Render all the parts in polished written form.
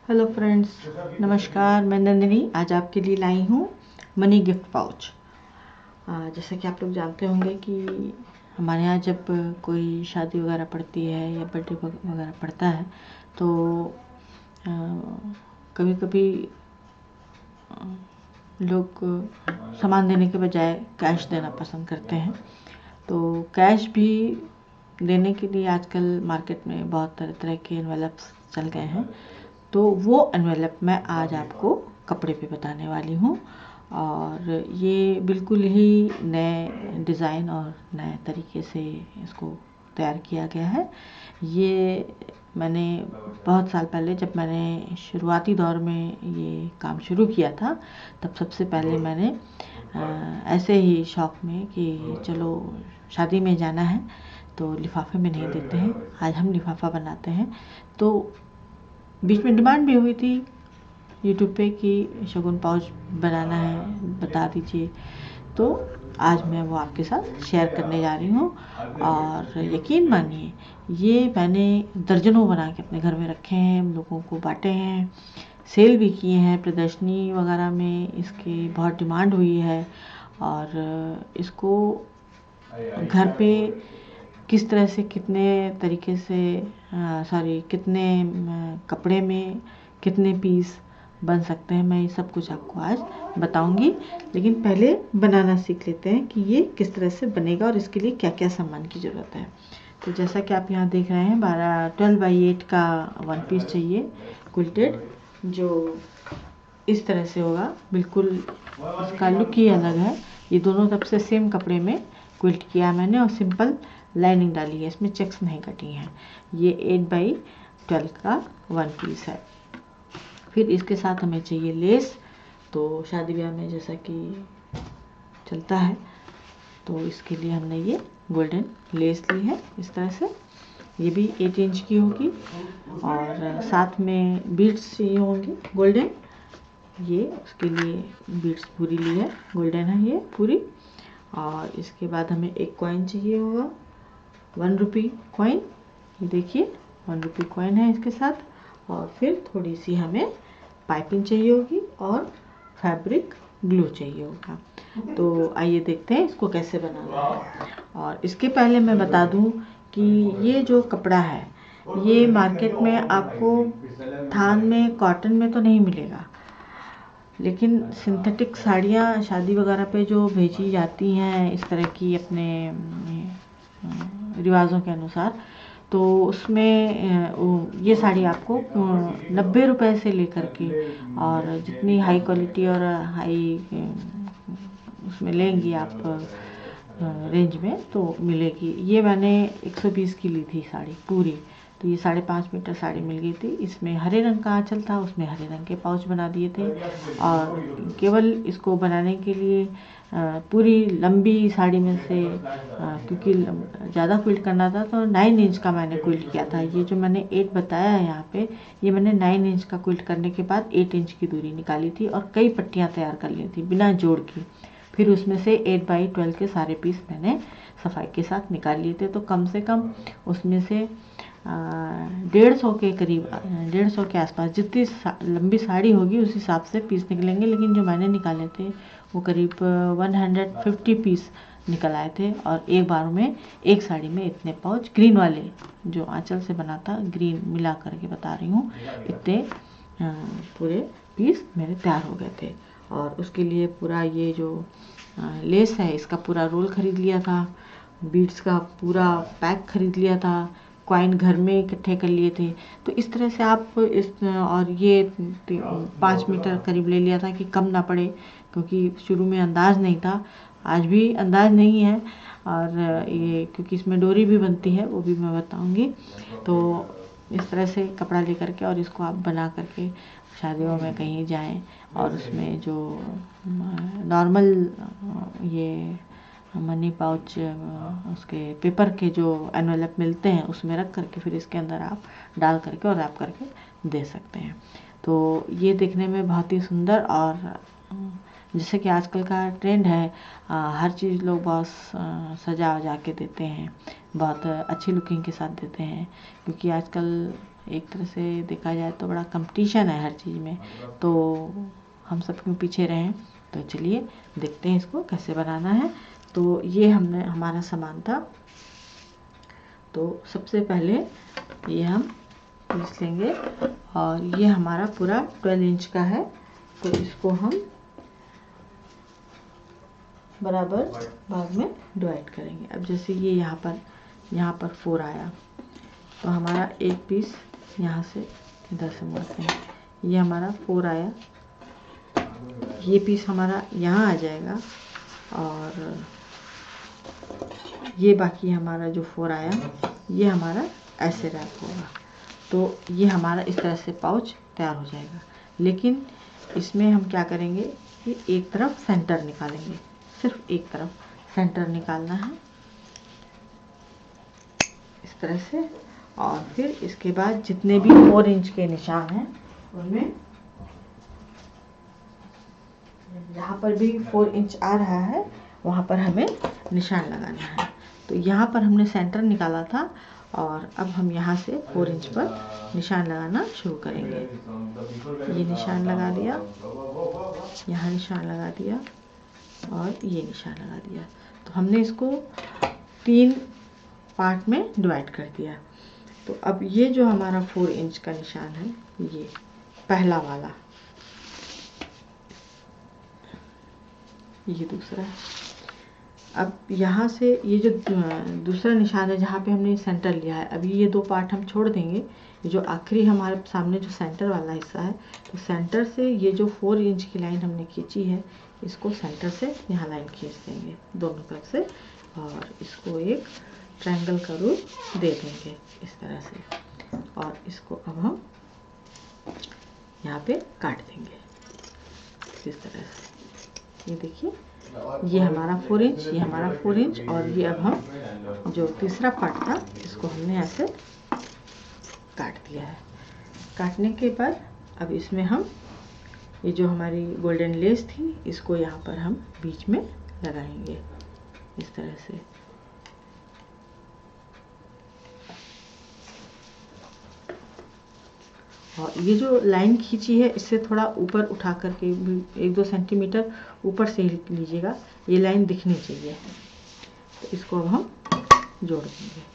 Hello friends, नमस्कार। मैं नंदिनी आज आपके लिए लाई हूँ मनी गिफ्ट पाउच। जैसा कि आप लोग जानते होंगे कि हमारे यहाँ जब कोई शादी वगैरह पड़ती है या बर्थडे वगैरह पड़ता है तो कभी कभी लोग सामान देने के बजाय कैश देना पसंद करते हैं। तो कैश भी देने के लिए आजकल मार्केट में बहुत तरह तरह के एनवेलप्स चल गए हैं। तो वो एनवेलप मैं आज आपको कपड़े पे बताने वाली हूँ और ये बिल्कुल ही नए डिज़ाइन और नए तरीके से इसको तैयार किया गया है। ये मैंने बहुत साल पहले जब मैंने शुरुआती दौर में ये काम शुरू किया था तब सबसे पहले मैंने ऐसे ही शौक में कि चलो शादी में जाना है तो लिफाफे में नहीं देते हैं, आज हम लिफाफा बनाते हैं। तो बीच में डिमांड भी हुई थी यूट्यूब पे कि शगुन पाउच बनाना है, बता दीजिए। तो आज मैं वो आपके साथ शेयर करने जा रही हूँ और यकीन मानिए ये मैंने दर्जनों बना के अपने घर में रखे हैं, लोगों को बांटे हैं, सेल भी किए हैं। प्रदर्शनी वगैरह में इसकी बहुत डिमांड हुई है और इसको घर पे किस तरह से कितने तरीके से कितने कपड़े में कितने पीस बन सकते हैं, मैं ये सब कुछ आपको आज बताऊंगी। लेकिन पहले बनाना सीख लेते हैं कि ये किस तरह से बनेगा और इसके लिए क्या क्या सामान की ज़रूरत है। तो जैसा कि आप यहाँ देख रहे हैं 12x8 का वन पीस चाहिए क्विल्टेड, जो इस तरह से होगा। बिल्कुल इसका लुक ही अलग है। ये दोनों तब से सेम कपड़े में क्विल्ट किया मैंने और सिंपल लाइनिंग डाली है, इसमें चेक्स नहीं कटी हैं। ये 8x12 का वन पीस है। फिर इसके साथ हमें चाहिए लेस। तो शादी ब्याह में जैसा कि चलता है तो इसके लिए हमने ये गोल्डन लेस ली है इस तरह से। ये भी 8 इंच की होगी और साथ में बीड्स चाहिए होंगे गोल्डन। ये उसके लिए बीड्स पूरी ली है, गोल्डन है ये पूरी। और इसके बाद हमें एक कॉइन चाहिए होगा, 1 रुपी कॉइन। ये देखिए 1 रुपी कॉइन है इसके साथ। और फिर थोड़ी सी हमें पाइपिंग चाहिए होगी और फैब्रिक ग्लू चाहिए होगा। तो आइए देखते हैं इसको कैसे बनाना है। और इसके पहले मैं बता दूं कि ये जो कपड़ा है ये मार्केट में आपको थान में कॉटन में तो नहीं मिलेगा, लेकिन सिंथेटिक साड़ियाँ शादी वगैरह पे जो भेजी जाती हैं इस तरह की अपने रिवाजों के अनुसार, तो उसमें ये साड़ी आपको 90 रुपए से लेकर के और जितनी हाई क्वालिटी और हाई उसमें लेंगी आप रेंज में तो मिलेगी। ये मैंने 120 की ली थी साड़ी पूरी। तो ये 5.5 मीटर साड़ी मिल गई थी। इसमें हरे रंग का आंचल था, उसमें हरे रंग के पाउच बना दिए थे। और केवल इसको बनाने के लिए पूरी लंबी साड़ी में से क्योंकि ज़्यादा क्विल्ट करना था तो 9 इंच का मैंने क्विल्ट किया था। ये जो मैंने 8 बताया है यहाँ पे, ये मैंने 9 इंच का क्विल्ट करने के बाद 8 इंच की दूरी निकाली थी और कई पट्टियाँ तैयार कर ली थी बिना जोड़ की। फिर उसमें से 8x12 के सारे पीस मैंने सफाई के साथ निकाल लिए थे। तो कम से कम उसमें से 150 के करीब, 150 के आसपास जितनी लंबी साड़ी होगी उस हिसाब से पीस निकलेंगे। लेकिन जो मैंने निकाले थे वो करीब 150 पीस निकल आए थे। और एक बार में एक साड़ी में इतने पाउच ग्रीन वाले जो आंचल से बना था, ग्रीन मिला करके बता रही हूँ, इतने पूरे पीस मेरे तैयार हो गए थे। और उसके लिए पूरा ये जो लेस है इसका पूरा रोल खरीद लिया था, बीड्स का पूरा पैक खरीद लिया था, कॉइन घर में इकट्ठे कर लिए थे। तो इस तरह से आप और ये 5 मीटर करीब ले लिया था कि कम ना पड़े, क्योंकि शुरू में अंदाज नहीं था, आज भी अंदाज नहीं है। और ये क्योंकि इसमें डोरी भी बनती है वो भी मैं बताऊंगी। तो इस तरह से कपड़ा लेकर के और इसको आप बना करके शादियों में कहीं जाएं और उसमें जो नॉर्मल ये मनी पाउच उसके पेपर के जो एनवेलप मिलते हैं उसमें रख करके फिर इसके अंदर आप डाल करके और रैप करके दे सकते हैं। तो ये देखने में बहुत ही सुंदर और जैसे कि आजकल का ट्रेंड है, हर चीज़ लोग बहुत सजा वजा के देते हैं, बहुत अच्छी लुकिंग के साथ देते हैं। क्योंकि आजकल एक तरह से देखा जाए तो बड़ा कंपटीशन है हर चीज़ में, तो हम सब क्यों पीछे रहें। तो चलिए देखते हैं इसको कैसे बनाना है। तो ये हमारा सामान था। तो सबसे पहले ये हम पीस लेंगे और ये हमारा पूरा 12 इंच का है, तो इसको हम बराबर भाग में डिवाइड करेंगे। अब जैसे ये यहाँ पर 4 आया, तो हमारा एक पीस यहाँ से इधर से मोड़ते हैं, ये हमारा 4 आया, ये पीस हमारा यहाँ आ जाएगा और ये बाकी हमारा जो 4 आया ये हमारा ऐसे रैप होगा। तो ये हमारा इस तरह से पाउच तैयार हो जाएगा। लेकिन इसमें हम क्या करेंगे कि एक तरफ सेंटर निकालेंगे, सिर्फ एक तरफ सेंटर निकालना है इस तरह से। और फिर इसके बाद जितने भी 4 इंच के निशान हैं उनमें जहाँ पर भी 4 इंच आ रहा है वहाँ पर हमें निशान लगाना है। तो यहाँ पर हमने सेंटर निकाला था और अब हम यहाँ से 4 इंच पर निशान लगाना शुरू करेंगे। ये निशान लगा दिया, यहाँ निशान लगा दिया और ये निशान लगा दिया। तो हमने इसको 3 पार्ट में डिवाइड कर दिया। तो अब ये जो हमारा 4 इंच का निशान है, ये पहला वाला, ये दूसरा है। अब यहाँ से ये जो दूसरा निशान है जहाँ पे हमने सेंटर लिया है, अभी ये 2 पार्ट हम छोड़ देंगे। ये जो आखिरी हमारे सामने जो सेंटर वाला हिस्सा है, तो सेंटर से ये जो 4 इंच की लाइन हमने खींची है, इसको सेंटर से यहाँ लाइन खींच देंगे दोनों तरफ से और इसको एक ट्रायंगल का रूप दे देंगे इस तरह से। और इसको अब हम यहाँ पे काट देंगे इस तरह से। ये देखिए, ये हमारा 4 इंच, ये हमारा 4 इंच और ये अब हम जो तीसरा पार्ट था इसको हमने ऐसे काट दिया है। काटने के बाद अब इसमें हम ये जो हमारी गोल्डन लेस थी इसको यहाँ पर हम बीच में लगाएंगे इस तरह से। और ये जो लाइन खींची है इससे थोड़ा ऊपर उठा करके 1-2 सेंटीमीटर ऊपर से ही लीजिएगा, ये लाइन दिखनी चाहिए। तो इसको अब हम जोड़ देंगे।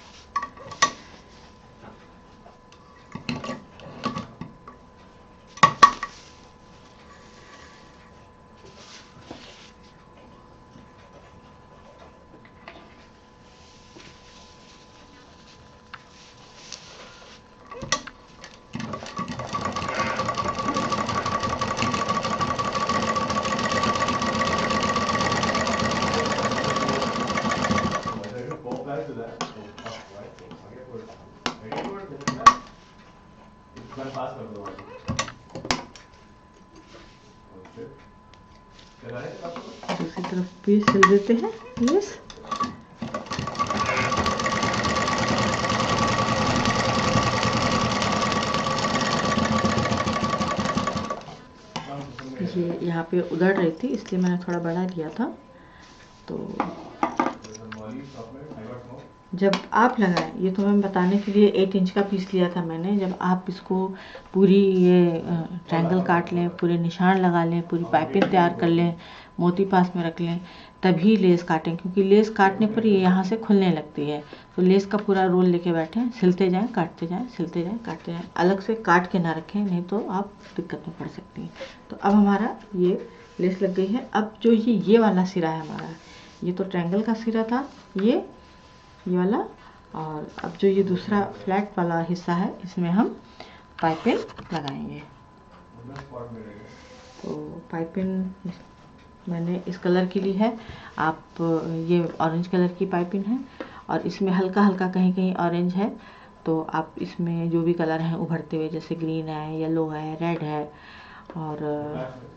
दूसरी तरफ भी सिल देते हैं लेस। ये यहाँ पे उधड़ रही थी इसलिए मैंने थोड़ा बड़ा लिया था। तो जब आप लगाएं, ये तो मैं बताने के लिए 8 इंच का पीस लिया था मैंने, जब आप इसको पूरी ये ट्रायंगल काट लें, पूरे निशान लगा लें, पूरी पाइपिंग तैयार कर लें, मोती पास में रख लें, तभी लेस काटें, क्योंकि लेस काटने पर ये यहाँ से खुलने लगती है। तो लेस का पूरा रोल लेके बैठें, सिलते जाएं, काटते जाएं, सिलते जाएं, काटते जाएं, अलग से काट के ना रखें, नहीं तो आप दिक्कत में पड़ सकती हैं। तो अब हमारा ये लेस लग गई है। अब जो ये वाला सिरा है हमारा, ये तो ट्रायंगल का सिरा था ये वाला, और अब जो ये दूसरा फ्लैट वाला हिस्सा है इसमें हम पाइपिंग लगाएंगे। तो पाइपिंग मैंने इस कलर की ली है, आप ये ऑरेंज कलर की पाइपिंग है और इसमें हल्का हल्का कहीं कहीं ऑरेंज है। तो आप इसमें जो भी कलर हैं उभरते हुए, जैसे ग्रीन है, येलो है, रेड है और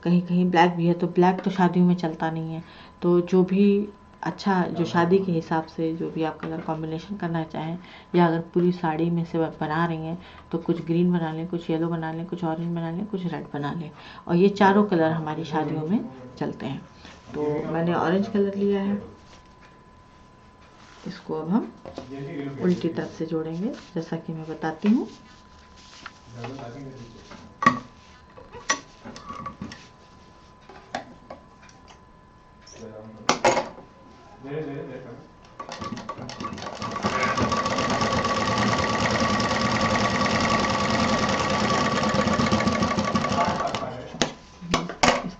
कहीं कहीं ब्लैक भी है। तो ब्लैक तो शादियों में चलता नहीं है, तो जो भी अच्छा, जो शादी के हिसाब से जो भी आप कलर कॉम्बिनेशन करना चाहें, या अगर पूरी साड़ी में से बना रही हैं तो कुछ ग्रीन बना लें, कुछ येलो बना लें, कुछ ऑरेंज बना लें, कुछ रेड बना लें। और ये चारों कलर हमारी शादियों में चलते हैं। तो मैंने ऑरेंज कलर लिया है, इसको अब हम उल्टी तरफ से जोड़ेंगे जैसा कि मैं बताती हूँ। इस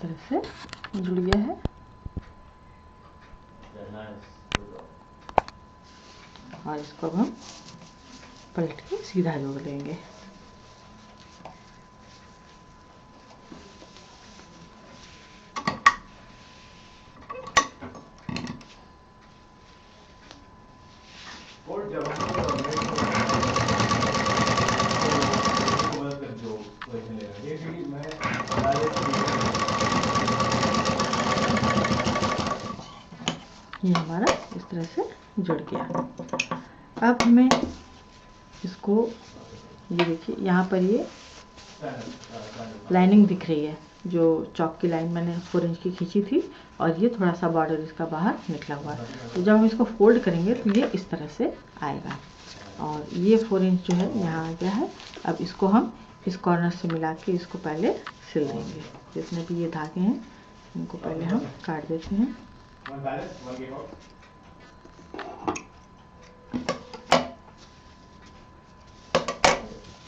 तरह से जुड़ गया है। और इसको अब हम पलट के सीधा जोड़ लेंगे। ये हमारा इस तरह से जुड़ गया। अब हमें इसको, ये देखिए यहाँ पर ये लाइनिंग दिख रही है, जो चौक की लाइन मैंने 4 इंच की खींची थी, और ये थोड़ा सा बॉर्डर इसका बाहर निकला हुआ है। तो जब हम इसको फोल्ड करेंगे तो ये इस तरह से आएगा, और ये 4 इंच जो है यहाँ आ गया है। अब इसको हम इस कॉर्नर से मिला के इसको पहले सिल देंगे। जितने भी ये धागे हैं इनको पहले हम काट देते हैं।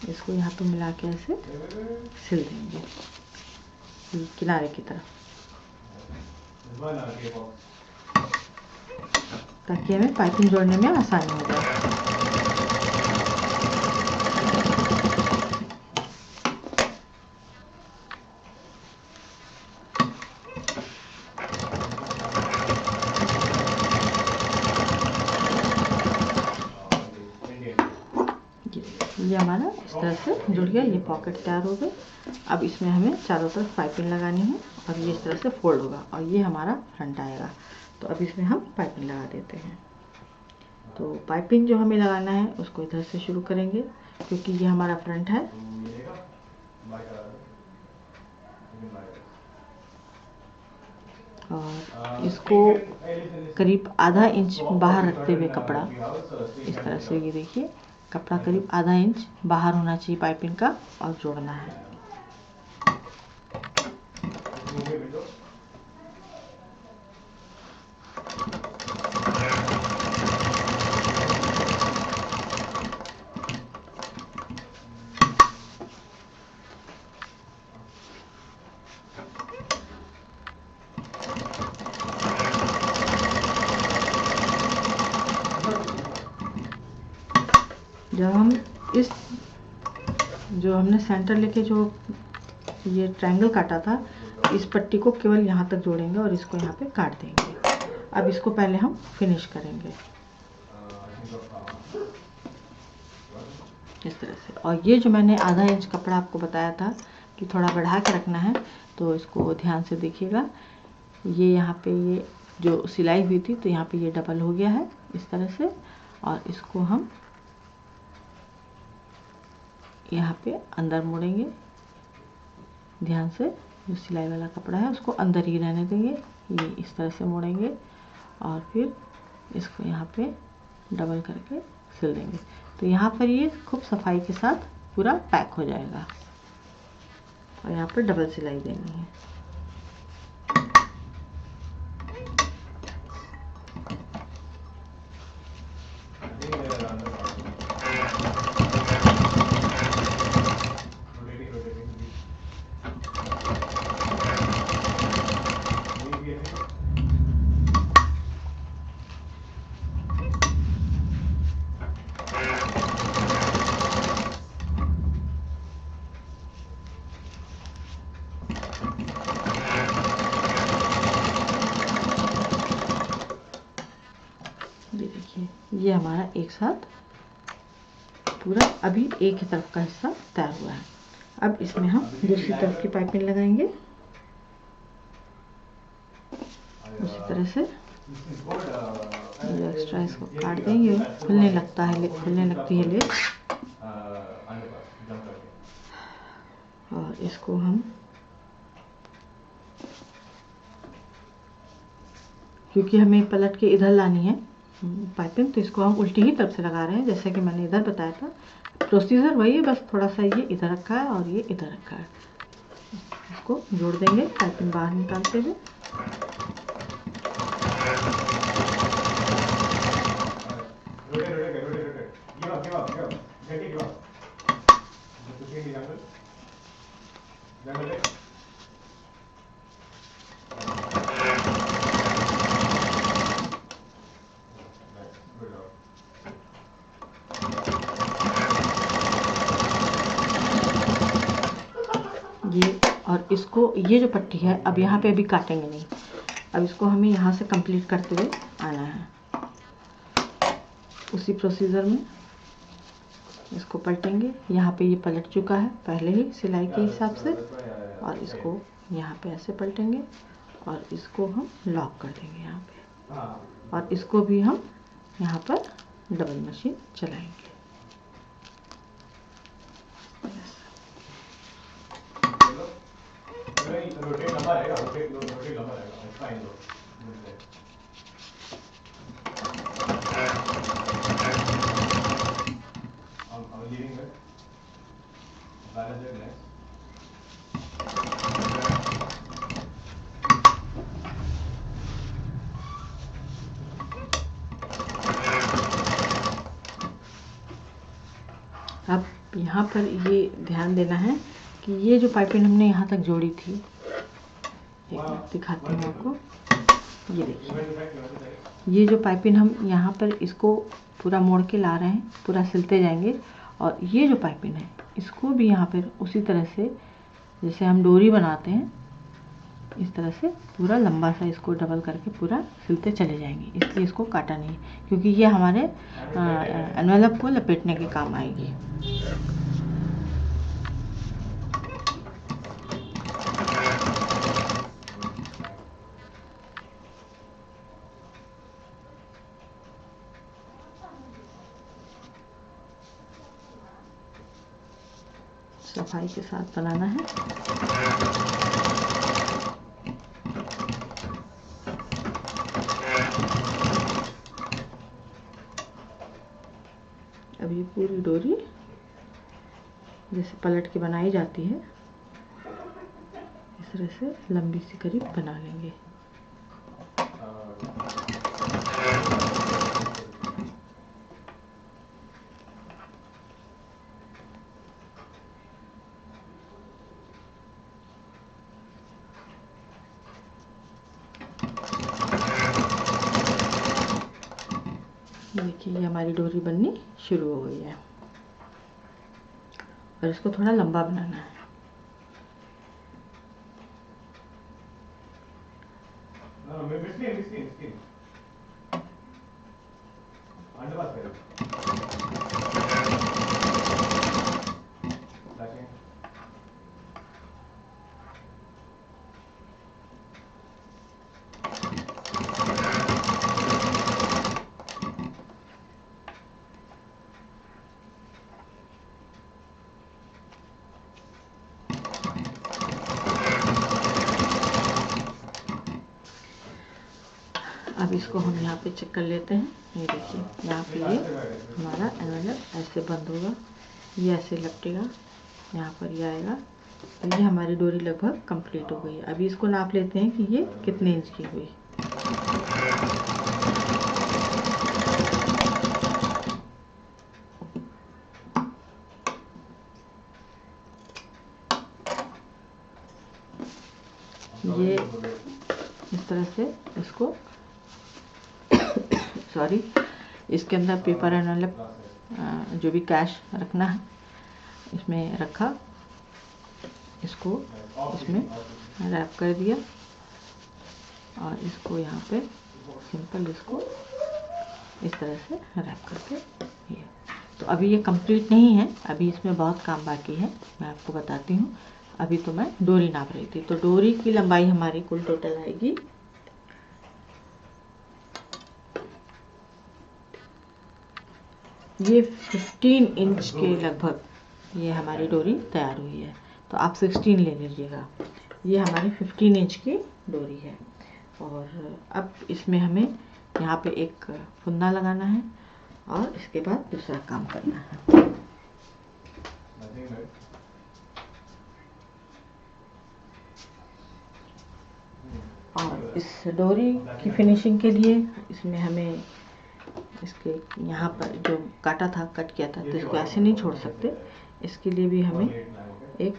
इसको यहाँ पे मिला के ऐसे सिल देंगे किनारे की तरफ, ताकि हमें पाइपिंग जोड़ने में आसानी हो जाए। ये हमारा इस तरह से जुड़ गया, ये पॉकेट तैयार हो गए। अब इसमें हमें चारों तरफ पाइपिंग लगानी है, और ये इस तरह से फोल्ड होगा, और ये हमारा फ्रंट आएगा। तो अब इसमें हम पाइपिंग लगा देते हैं। तो पाइपिंग जो हमें लगाना है उसको इधर से शुरू करेंगे, क्योंकि ये हमारा फ्रंट है। और इसको करीब आधा इंच बाहर रखते हुए कपड़ा, इस तरह से, ये देखिए कपड़ा करीब आधा इंच बाहर होना चाहिए पाइपिंग का, और जोड़ना है। जब हम इस, जो हमने सेंटर लेके जो ये ट्रायंगल काटा था, इस पट्टी को केवल यहाँ तक जोड़ेंगे और इसको यहाँ पे काट देंगे। अब इसको पहले हम फिनिश करेंगे इस तरह से। और ये जो मैंने आधा इंच कपड़ा आपको बताया था कि थोड़ा बढ़ा के रखना है, तो इसको ध्यान से देखिएगा। ये यहाँ पे ये जो सिलाई हुई थी, तो यहाँ पे ये डबल हो गया है इस तरह से, और इसको हम यहाँ पे अंदर मोड़ेंगे ध्यान से। जो सिलाई वाला कपड़ा है उसको अंदर ही रहने देंगे, ये इस तरह से मोड़ेंगे, और फिर इसको यहाँ पे डबल करके सिल देंगे। तो यहाँ पर ये खूब सफाई के साथ पूरा पैक हो जाएगा, और यहाँ पर डबल सिलाई देनी है। ये हमारा एक साथ पूरा अभी एक ही तरफ का हिस्सा तैयार हुआ है। अब इसमें हम दूसरी तरफ की पाइपिंग लगाएंगे उसी तरह से। ये एक्स्ट्रा इसको काट देंगे, खुलने लगता है, खुलने लगती है लेस, और इसको हम, क्योंकि हमें पलट के इधर लानी है पाइपिंग, तो इसको हम उल्टी ही तरफ से लगा रहे हैं, जैसे कि मैंने इधर बताया था। प्रोसीजर वही है, बस थोड़ा सा ये इधर रखा है और ये इधर रखा है। इसको जोड़ देंगे पाइपिंग बाहर निकालते हुए। ये और इसको, ये जो पट्टी है अब यहाँ पे अभी काटेंगे नहीं, अब इसको हमें यहाँ से कंप्लीट करते हुए आना है। उसी प्रोसीजर में इसको पलटेंगे। यहाँ पे ये पलट चुका है पहले ही सिलाई के हिसाब से, और इसको यहाँ पे ऐसे पलटेंगे और इसको हम लॉक कर देंगे यहाँ पे, और इसको भी हम यहाँ पर डबल मशीन चलाएंगे। अब यहाँ पर ये ध्यान देना है कि ये जो पाइपिंग हमने यहाँ तक जोड़ी थी, एक मिनट दिखाती हूँ आपको। ये देखिए, ये जो पाइपिंग हम यहाँ पर इसको पूरा मोड़ के ला रहे हैं, पूरा सिलते जाएंगे, और ये जो पाइपिंग है इसको भी यहाँ पर उसी तरह से जैसे हम डोरी बनाते हैं इस तरह से पूरा लंबा सा इसको डबल करके पूरा सिलते चले जाएंगे। इसलिए इसको काटा नहीं, क्योंकि ये हमारे एनवेलप को लपेटने के काम आएगी। सफाई के साथ बनाना है। अब ये पूरी डोरी जैसे पलट के बनाई जाती है इस तरह से लंबी सी करीब बना लेंगे। देखिए ये हमारी डोरी बननी शुरू हो गई है, और इसको थोड़ा लंबा बनाना है। अब इसको हम यहाँ पे चेक कर लेते हैं। ये देखिए यहाँ पे ये हमारा एनवेलप ऐसे बंद होगा, ये ऐसे लपटेगा, यहाँ पर ये आएगा। तो ये हमारी डोरी लगभग कंप्लीट हो गई है। अभी इसको नाप लेते हैं कि ये कितने इंच की हुई। ये इस तरह से इसको सॉरी इसके अंदर पेपर एनवेलप जो भी कैश रखना है इसमें रखा, इसको इसमें रैप कर दिया, और इसको यहाँ पे सिंपल इसको इस तरह से रैप करके ये। तो अभी ये कंप्लीट नहीं है, अभी इसमें बहुत काम बाकी है, मैं आपको बताती हूँ। अभी तो मैं डोरी नाप रही थी। तो डोरी की लंबाई हमारी कुल टोटल आएगी ये 15 इंच के लगभग ये हमारी डोरी तैयार हुई है। तो आप 16 ले लीजिएगा। ये हमारी 15 इंच की डोरी है। और अब इसमें हमें यहाँ पे एक फुंदा लगाना है और इसके बाद दूसरा काम करना है। और इस डोरी की फिनिशिंग के लिए इसमें हमें इसके यहाँ पर जो काटा था, कट किया था, तो इसको ऐसे नहीं छोड़ सकते। इसके लिए भी हमें एक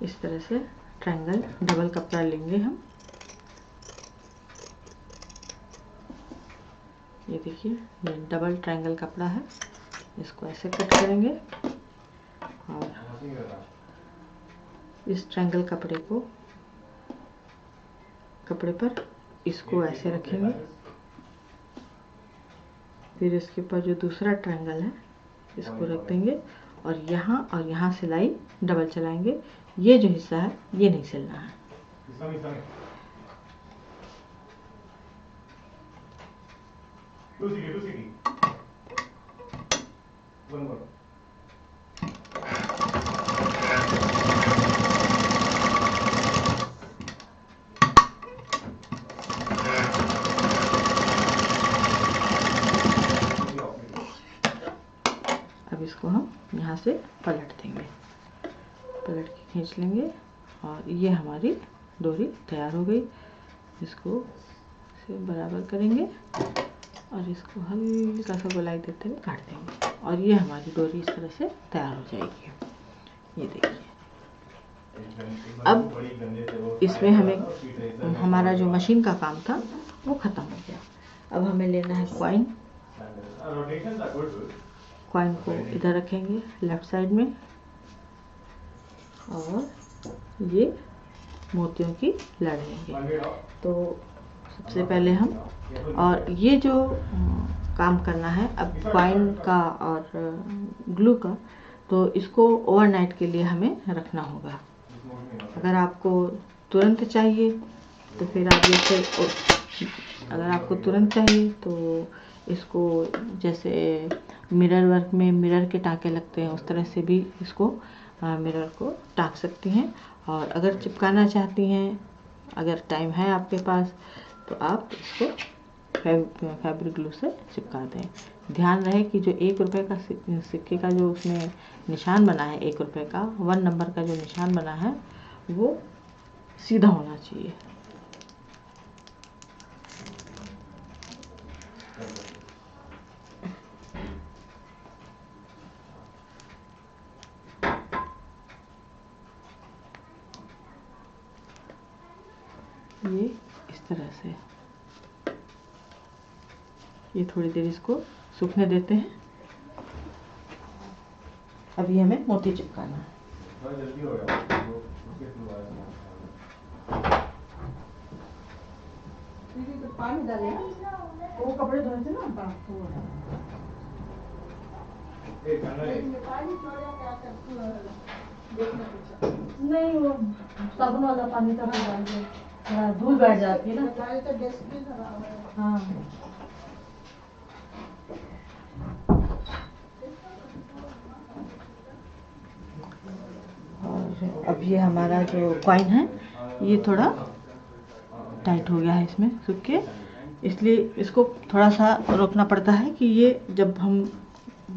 इस तरह से ट्रायंगल डबल कपड़ा लेंगे हम। ये देखिए, ये डबल ट्रायंगल कपड़ा है। इसको ऐसे कट करेंगे और इस ट्रायंगल कपड़े पर इसको ऐसे रखेंगे। फिर इसके ऊपर जो दूसरा ट्रायंगल है इसको रख देंगे और यहाँ सिलाई डबल चलाएंगे। ये जो हिस्सा है ये नहीं सिलना है। अब इसको हम यहाँ से पलट देंगे, पलट के खींच लेंगे और ये हमारी डोरी तैयार हो गई। इसको से बराबर करेंगे और इसको हल्का सा गोलाई देते हुए काट देंगे और ये हमारी डोरी इस तरह से तैयार हो जाएगी। ये देखिए, अब इसमें हमें हमारा जो मशीन का काम था वो ख़त्म हो गया। अब हमें लेना है कॉइन। कॉइन को इधर रखेंगे लेफ्ट साइड में और ये मोतियों की लड़ लेंगे। तो सबसे पहले हम, और ये जो काम करना है अब कॉइन का और ग्लू का, तो इसको ओवरनाइट के लिए हमें रखना होगा। अगर आपको तुरंत चाहिए तो फिर आप अगर आपको तुरंत चाहिए तो इसको जैसे मिरर वर्क में मिरर के टाँके लगते हैं उस तरह से भी इसको मिरर को टाँक सकती हैं। और अगर चिपकाना चाहती हैं, अगर टाइम है आपके पास, तो आप इसको फैब्रिक ग्लू से चिपका दें। ध्यान रहे कि जो 1 रुपये का सिक्के का जो उसमें निशान बना है, 1 रुपये का 1 नंबर का जो निशान बना है वो सीधा होना चाहिए। ये इस तरह से, ये थोड़ी देर इसको सूखने देते हैं। अभी हमें मोती चिपकाना है। पानी डाले वो कपड़े धोए थे ना, नहीं वो साबुन वाला पानी का डाल दो, धूल बैठ जाती है ना। हाँ, और अब ये हमारा जो कॉइन है ये थोड़ा टाइट हो गया है इसमें सूख के, इसलिए इसको थोड़ा सा रोकना पड़ता है कि ये जब हम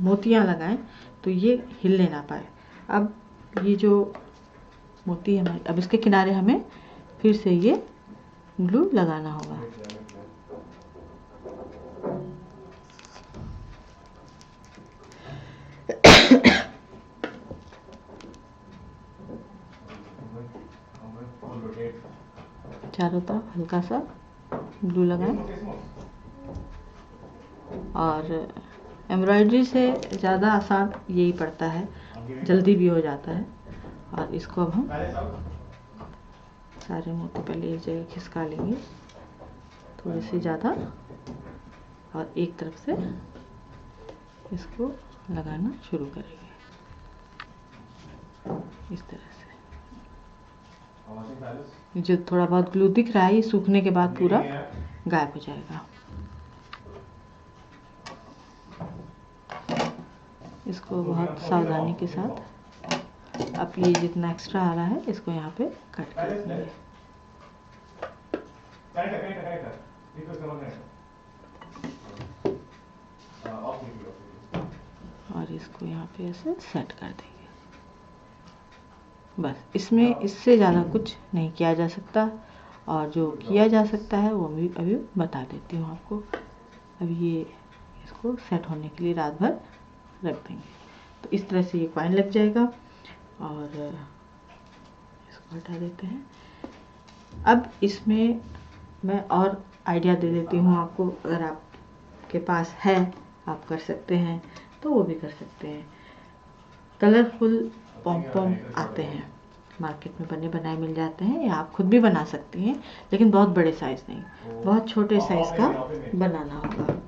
मोतियाँ लगाएं तो ये हिलने ना पाए। अब ये जो मोती हमारे, अब इसके किनारे हमें फिर से ये ग्लू लगाना होगा। चारों तरफ हल्का सा ग्लू लगाएं। और एम्ब्रॉयडरी से ज़्यादा आसान यही पड़ता है, जल्दी भी हो जाता है। और इसको अब हम सारे मोती पहले एक जगह खिसका लेंगे थोड़ी सी ज़्यादा और एक तरफ से इसको लगाना शुरू करेंगे इस तरह से। जो थोड़ा बहुत ग्लू दिख रहा है ये सूखने के बाद पूरा गायब हो जाएगा। इसको बहुत सावधानी के साथ, अब ये जितना एक्स्ट्रा आ रहा है इसको यहाँ पे कट कर देंगे। इसको यहाँ पे ऐसे सेट कर देंगे। बस इसमें इससे ज़्यादा कुछ नहीं किया जा सकता, और जो किया जा सकता है वो भी अभी बता देती हूँ आपको। अभी ये इसको सेट होने के लिए रात भर रख देंगे। तो इस तरह से ये कॉइन लग जाएगा, और इसको हटा देते हैं। अब इसमें मैं और आइडिया दे देती हूँ आपको, अगर आपके पास है आप कर सकते हैं तो वो भी कर सकते हैं। कलरफुल पॉम पॉम आते हैं मार्केट में, बने बनाए मिल जाते हैं, या आप खुद भी बना सकती हैं, लेकिन बहुत बड़े साइज़ नहीं, बहुत छोटे साइज़ का बनाना होगा।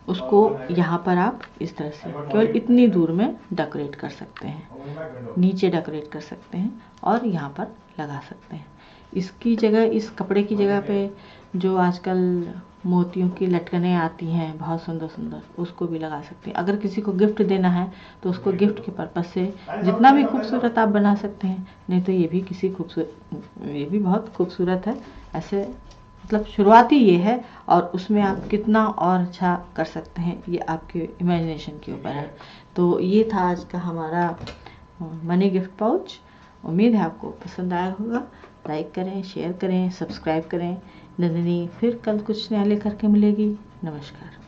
उसको यहाँ पर आप इस तरह से केवल इतनी दूर में डेकोरेट कर सकते हैं, नीचे डेकोरेट कर सकते हैं और यहाँ पर लगा सकते हैं। इसकी जगह, इस कपड़े की जगह पे जो आजकल मोतियों की लटकनें आती हैं बहुत सुंदर सुंदर, उसको भी लगा सकते हैं। अगर किसी को गिफ्ट देना है तो उसको गिफ्ट के पर्पज़ से जितना भी खूबसूरत आप बना सकते हैं। नहीं तो ये भी ये भी बहुत खूबसूरत है। ऐसे मतलब शुरुआती ये है, और उसमें आप कितना और अच्छा कर सकते हैं ये आपके इमेजिनेशन के ऊपर है। तो ये था आज का हमारा मनी गिफ्ट पाउच। उम्मीद है आपको पसंद आया होगा। लाइक करें, शेयर करें, सब्सक्राइब करें। नंदिनी फिर कल कुछ नया लेकर के मिलेगी। नमस्कार।